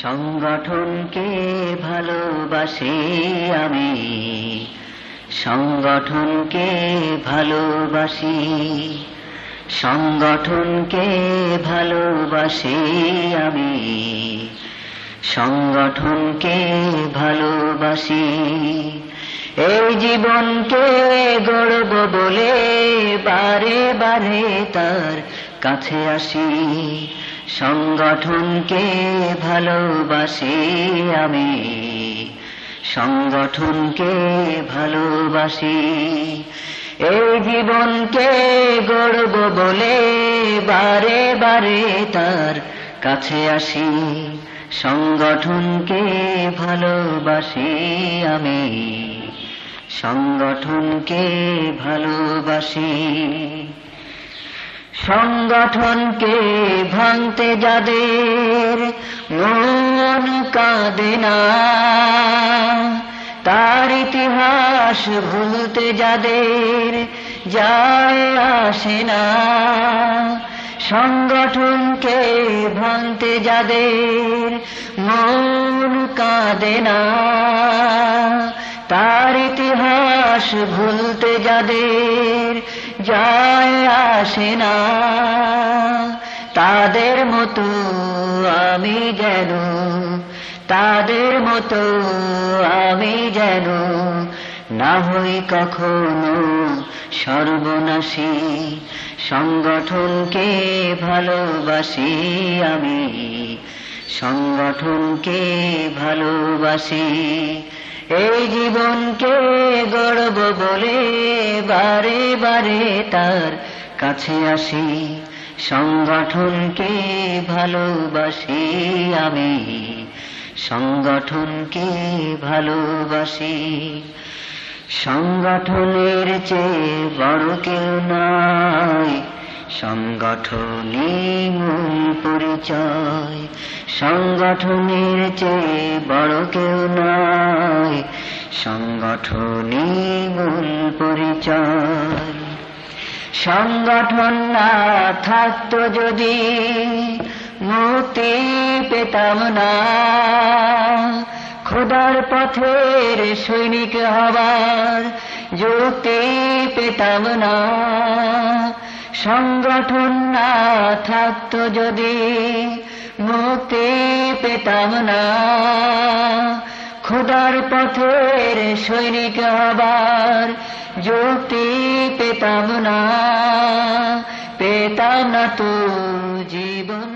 সংগঠনকে ভালোবাসি আমি, সংগঠনকে ভালোবাসি, সংগঠনকে ভালোবাসি আমি, সংগঠনকে ভালোবাসি। এই জীবনকে গড়ব বলে বারে বারে তার কাছে আসি, সংগঠনকে ভালোবাসি আমি, সংগঠনকে ভালোবাসি। এই জীবনকে গড়ব বলে বারে বারে তার কাছে আসি, সংগঠনকে ভালোবাসি আমি, সংগঠনকে ভালোবাসি। সংগঠনকে ভাঙতে যাদের মন কাঁদে না, তার ইতিহাস ভুলতে যাদের যায় আসে না। সংগঠনকে ভাঙতে যাদের মন কাঁদে না, তার ইতিহাস ভুলতে যাদের যায় আসে না। তাদের মতো আমি যেন, তাদের মতো আমি যেন না হই কখনো সর্বনাশী, সংগঠনকে ভালোবাসি আমি, সংগঠনকে ভালোবাসি। এই জীবনকে গড়ব বলে বারে বারে তার কাছে আসি, সংগঠনকে ভালোবাসি আমি, সংগঠনকে ভালোবাসি। সংগঠনের চেয়ে বড় কেউ নাই, সংগঠনই মূল পরিচয়। সংগঠনের চেয়ে বড় কেউ নাই, সংগঠনই মূল পরিচয়। সংগঠন না থাকতো যদি মুক্তি পেতাম না, খোদার পথের সৈনিক হবার যুক্তি পেতাম না। সংগঠন না থাকতো যদি মুক্তি পেতাম না, খোদার পথের সৈনিক হবার যুক্তি পেতাম না, পেতাম না তো জীবন।